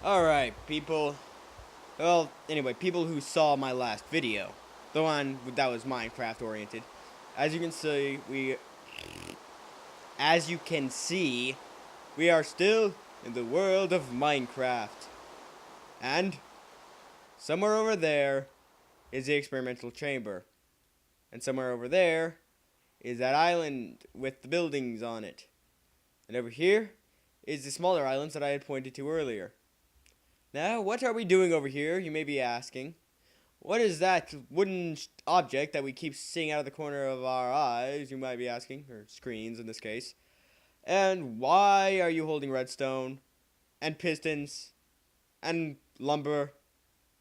Alright, people. Well, anyway, people who saw my last video. The one that was Minecraft oriented. As you can see, we are still in the world of Minecraft. And somewhere over there is the experimental chamber. And somewhere over there is that island with the buildings on it. And over here is the smaller islands that I had pointed to earlier. Now, what are we doing over here, you may be asking? What is that wooden object that we keep seeing out of the corner of our eyes, you might be asking, or screens in this case. And why are you holding redstone, and pistons, and lumber,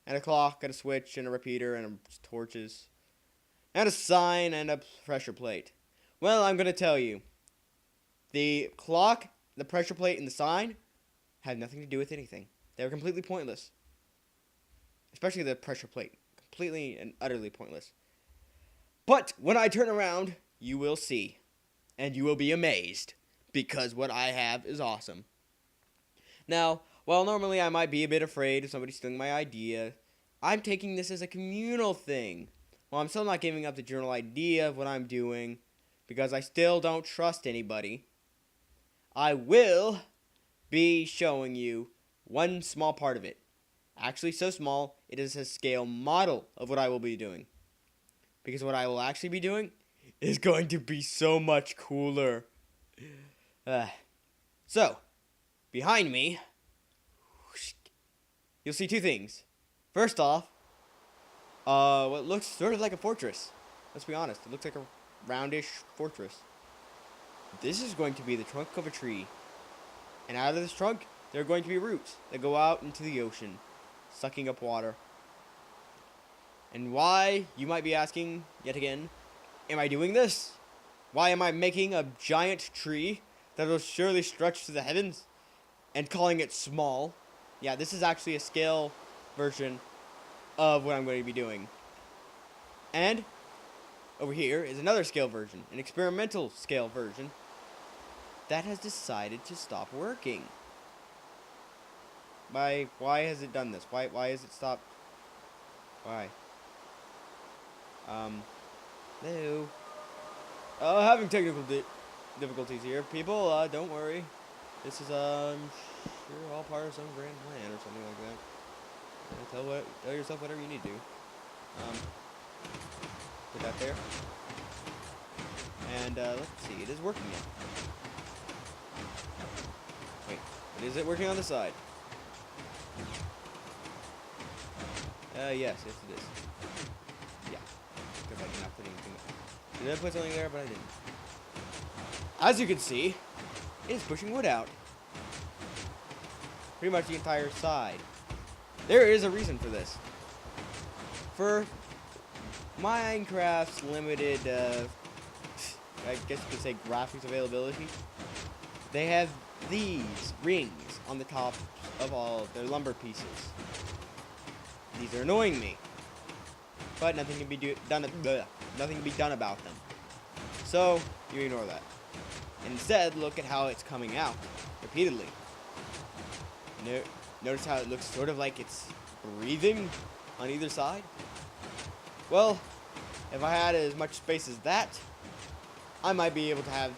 and a clock, and a switch, and a repeater, and torches, and a sign, and a pressure plate? Well, I'm going to tell you. The clock, the pressure plate, and the sign had nothing to do with anything. They were completely pointless. Especially the pressure plate. Completely and utterly pointless. But when I turn around, you will see. And you will be amazed. Because what I have is awesome. Now, while normally I might be a bit afraid of somebody stealing my idea, I'm taking this as a communal thing. Well, I'm still not giving up the general idea of what I'm doing. Because I still don't trust anybody. I will be showing you one small part of it. Actually so small, it is a scale model of what I will be doing. Because what I will actually be doing is going to be so much cooler. So, behind me, you'll see two things. First off, what looks sort of like a fortress. Let's be honest, it looks like a roundish fortress. This is going to be the trunk of a tree. And out of this trunk, there are going to be roots that go out into the ocean, sucking up water. And why, you might be asking, yet again, am I doing this? Why am I making a giant tree that will surely stretch to the heavens and calling it small? Yeah, this is actually a scale version of what I'm going to be doing. And over here is another scale version, an experimental scale version that has decided to stop working. Why has it done this? Why has it stopped? Why? Hello. Having technical difficulties here. People, don't worry. This is, sure all part of some grand plan or something like that. Tell yourself whatever you need to. Put that there. And, let's see. It is working now. Wait. Is it working on the side? Yes, it is. Yeah. Because I did not put anything there. Did I put something there? But I didn't. As you can see, it is pushing wood out. Pretty much the entire side. There is a reason for this. For Minecraft's limited, I guess you could say graphics availability, they have these rings on the top of all of their lumber pieces. These are annoying me, but nothing can be done about them. So you ignore that. Instead, look at how it's coming out repeatedly. Notice how it looks sort of like it's breathing on either side. Well, if I had as much space as that, I might be able to have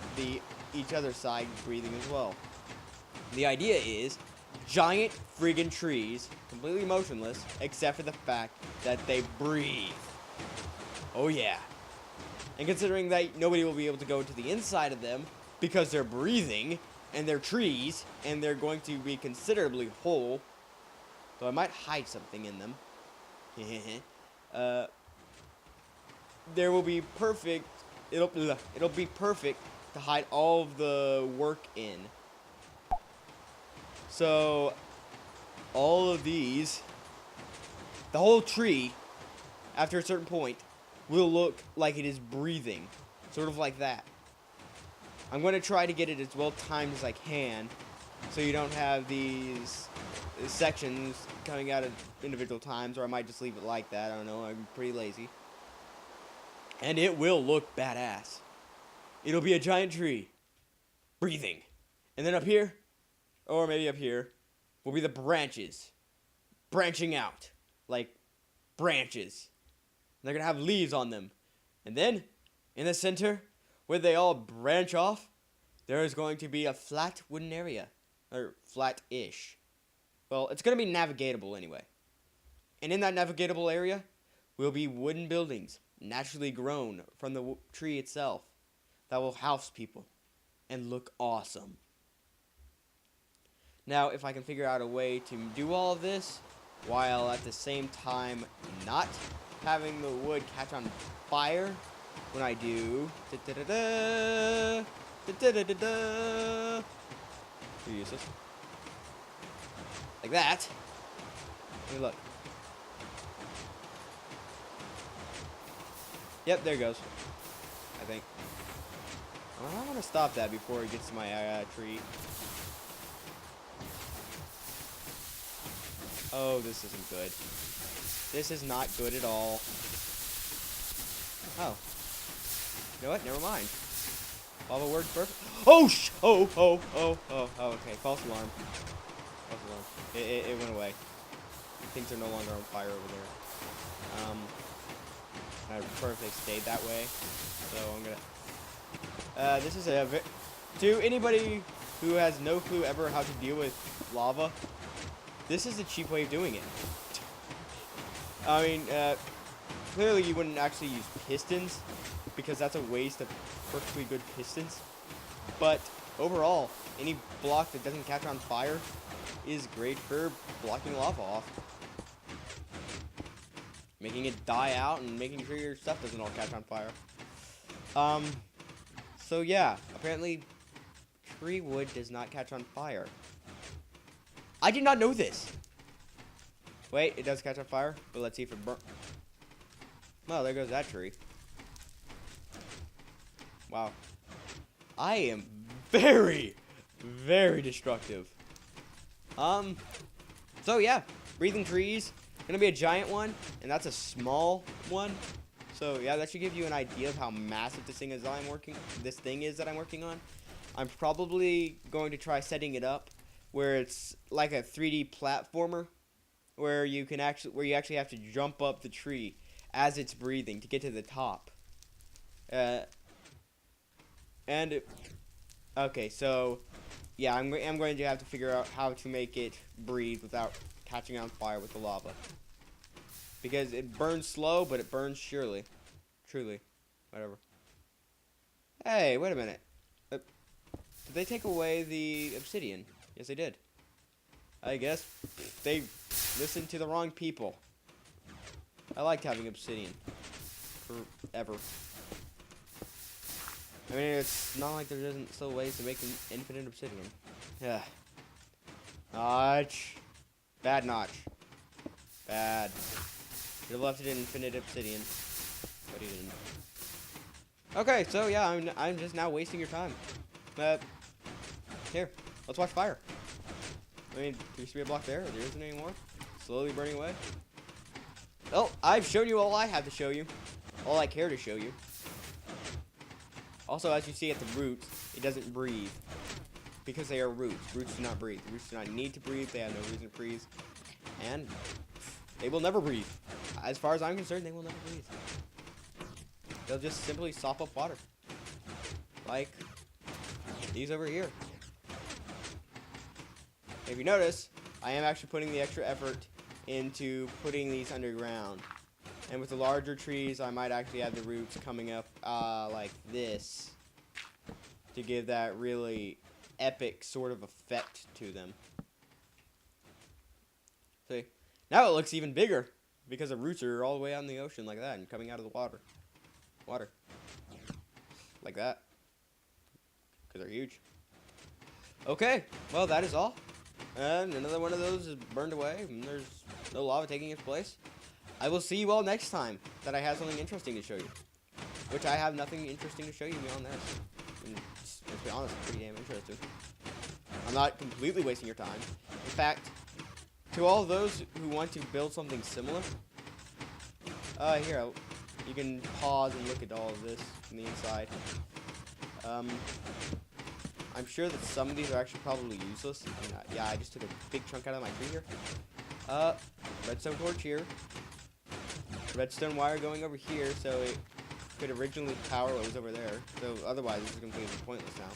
each other side breathing as well. The idea is giant friggin' trees, completely motionless, except for the fact that they breathe. Oh yeah. And considering that nobody will be able to go to the inside of them because they're breathing, and they're trees, and they're going to be considerably whole, though I might hide something in them. There will be perfect, it'll be perfect to hide all of the work in. So, all of these, the whole tree, after a certain point, will look like it is breathing. Sort of like that. I'm going to try to get it as well timed as I can, so you don't have these sections coming out at individual times, or I might just leave it like that. I don't know, I'm pretty lazy. And it will look badass. It'll be a giant tree, breathing. And then up here, or maybe up here, will be the branches. Branching out. Like branches. They're going to have leaves on them. And then, in the center, where they all branch off, there is going to be a flat wooden area. Or flat-ish. Well, it's going to be navigatable anyway. And in that navigatable area will be wooden buildings, naturally grown from the tree itself, that will house people and look awesome. Now, if I can figure out a way to do all of this, while at the same time not having the wood catch on fire when I do... Useless. Like that. Let me look. Yep, there it goes. I think. I want to stop that before it gets to my tree. Oh, this isn't good. This is not good at all. Oh. You know what? Never mind. Lava works perfect. Oh, okay. False alarm. False alarm. It went away. Things are no longer on fire over there. I prefer if they stayed that way. So I'm gonna. This is to anybody who has no clue ever how to deal with lava. This is a cheap way of doing it. I mean, clearly you wouldn't actually use pistons because that's a waste of perfectly good pistons. But overall, any block that doesn't catch on fire is great for blocking lava off. Making it die out and making sure your stuff doesn't all catch on fire. So yeah, apparently tree wood does not catch on fire. I did not know this. Wait, it does catch on fire, but let's see if it burns. Well, there goes that tree. Wow. I am very, very destructive. So yeah, breathing trees. Gonna be a giant one, and that's a small one. So yeah, that should give you an idea of how massive this thing is that I'm working on. I'm probably going to try setting it up where it's like a 3D platformer, where you actually have to jump up the tree as it's breathing to get to the top. Okay, so yeah, I'm going to have to figure out how to make it breathe without catching on fire with the lava, because it burns slow, but it burns surely, truly, whatever. Hey, wait a minute. Did they take away the obsidian? Yes, they did. I guess they listened to the wrong people. I liked having obsidian forever. I mean, it's not like there isn't still ways to make an infinite obsidian. Yeah. Notch. Bad notch. Bad. You'd have left it in infinite obsidian, but he didn't. Okay, so yeah, I'm just now wasting your time. Here, let's watch fire. I mean, there used to be a block there. There isn't anymore. Slowly burning away. Oh, I've shown you all I have to show you. All I care to show you. Also, as you see at the roots, it doesn't breathe. Because they are roots. Roots do not breathe. Roots do not need to breathe. They have no reason to breathe. And they will never breathe. As far as I'm concerned, they will never breathe. They'll just simply sop up water. Like these over here. If you notice, I am actually putting the extra effort into putting these underground. And with the larger trees, I might actually have the roots coming up like this to give that really epic sort of effect to them. See? Now it looks even bigger because the roots are all the way out in the ocean like that and coming out of the water. Like that. Because they're huge. Okay, well, that is all. And another one of those is burned away, and there's no lava taking its place. I will see you all next time that I have something interesting to show you. Which I have nothing interesting to show you beyond this. And to be honest, it's pretty damn interesting. I'm not completely wasting your time. In fact, to all those who want to build something similar, here, you can pause and look at all of this from the inside. I'm sure that some of these are actually probably useless. And, yeah, I just took a big chunk out of my tree here. Redstone torch here. Redstone wire going over here, so it could originally power what was over there. So otherwise, this is completely pointless now.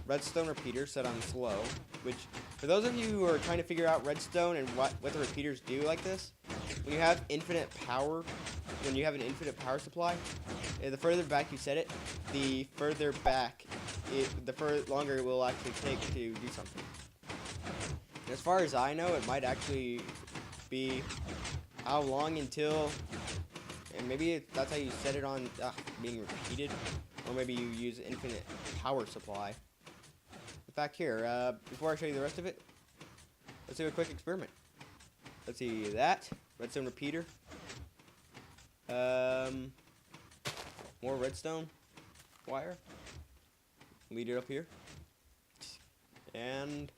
Redstone repeater set on slow, which, for those of you who are trying to figure out redstone and what the repeaters do like this, when you have infinite power, when you have an infinite power supply, the further back you set it, the further back, the longer it will actually take to do something. And as far as I know, it might actually be how long until, and maybe that's how you set it on being repeated, or maybe you use infinite power supply. In fact, here, before I show you the rest of it, let's do a quick experiment. Let's see that redstone repeater. More redstone wire. Lead it up here. And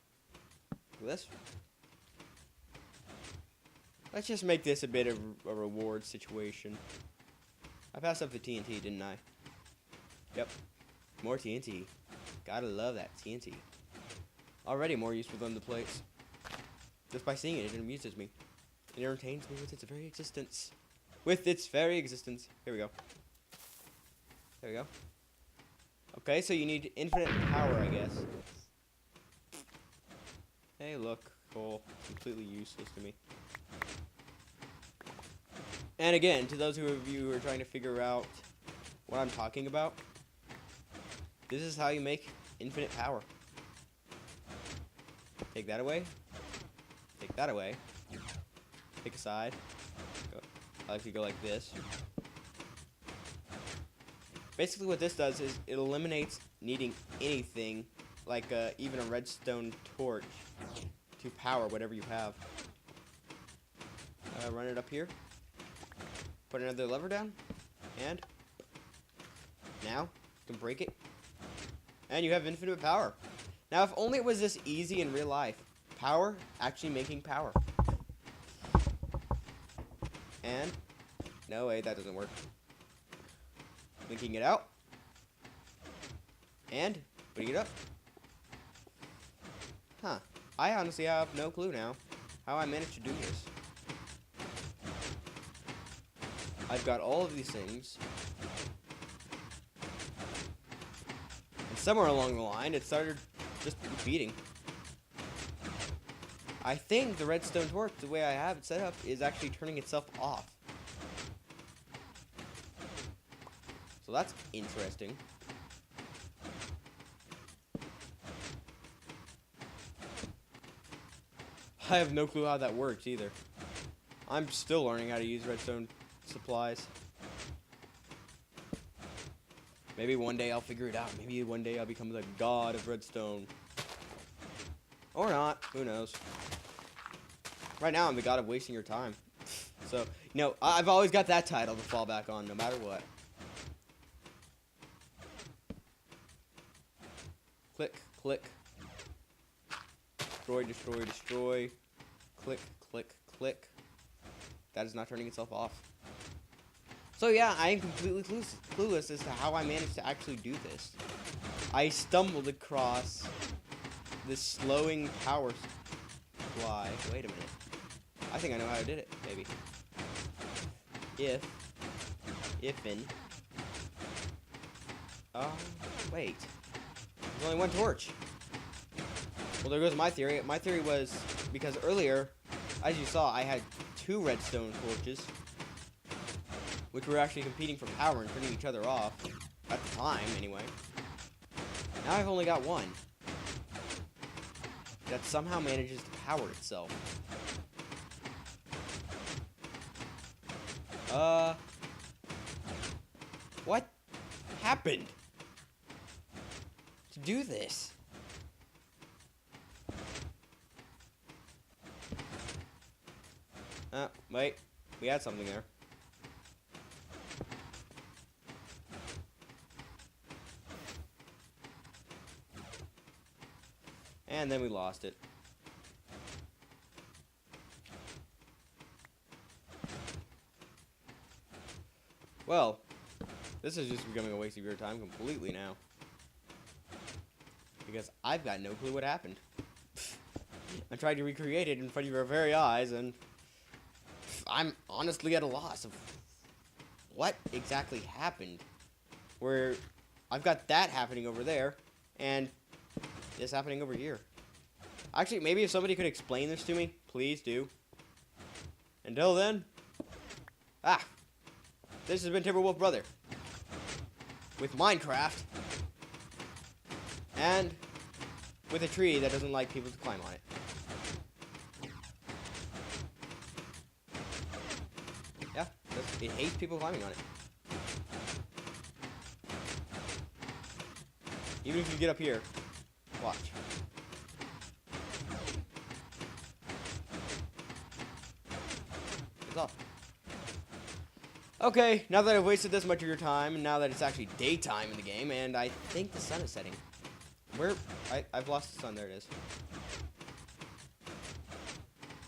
this. Let's just make this a bit of a reward situation. I passed up the TNT, didn't I? Yep. More TNT. Gotta love that TNT. Already more useful than the plates. Just by seeing it, it amuses me. It entertains me with its very existence. With its very existence. Here we go. There we go. Okay, so you need infinite power, I guess. Hey, look. Coal. Completely useless to me. And again, to those of you who are trying to figure out what I'm talking about, this is how you make infinite power. Take that away. Take that away. Pick a side. Go. I like to go like this. Basically what this does is it eliminates needing anything, like even a redstone torch, to power whatever you have. Run it up here. Put another lever down. And now you can break it. And you have infinite power. Now if only it was this easy in real life. Power actually making power. And no way, that doesn't work. Linking it out. And putting it up. Huh. I honestly have no clue now how I managed to do this. I've got all of these things. And somewhere along the line, it started just repeating. I think the redstone torch, the way I have it set up, is actually turning itself off. So that's interesting. I have no clue how that works either. I'm still learning how to use redstone supplies. Maybe one day I'll figure it out. Maybe one day I'll become the god of redstone. Or not. Who knows? Right now I'm the god of wasting your time. So, you know, I've always got that title to fall back on no matter what. Click, click. Destroy, destroy, destroy. Click, click, click. That is not turning itself off. So yeah, I am completely clueless as to how I managed to actually do this. I stumbled across this slowing power supply. Wait a minute. I think I know how I did it, maybe. Ifin. Wait. There's only one torch. Well, there goes my theory. My theory was because earlier, as you saw, I had 2 redstone torches, which were actually competing for power and turning each other off. At the time, anyway. Now I've only got 1. That somehow manages to power itself. What happened to do this? Wait. We had something there. And then we lost it. Well, this is just becoming a waste of your time completely now. because I've got no clue what happened. I tried to recreate it in front of your very eyes, and I'm honestly at a loss of what exactly happened. Where I've got that happening over there, and this happening over here. Actually, maybe if somebody could explain this to me, please do. Until then, this has been Timberwolf Brother with Minecraft and with a tree that doesn't like people to climb on it. Yeah, it hates people climbing on it. Even if you get up here, watch. It's off. Okay, now that I've wasted this much of your time, and now that it's actually daytime in the game, and I think the sun is setting. I've lost the sun, there it is.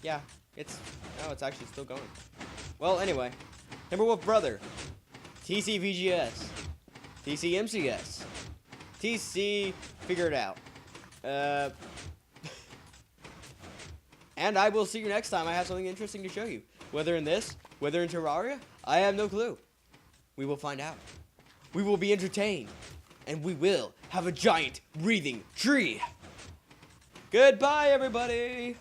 Yeah, it's actually still going. Well, anyway, Timberwolf Brother, TCVGS, TCMCS, TC figure it out. And I will see you next time I have something interesting to show you. Whether in this, whether in Terraria, I have no clue. We will find out. We will be entertained. And we will have a giant breathing tree. Goodbye, everybody.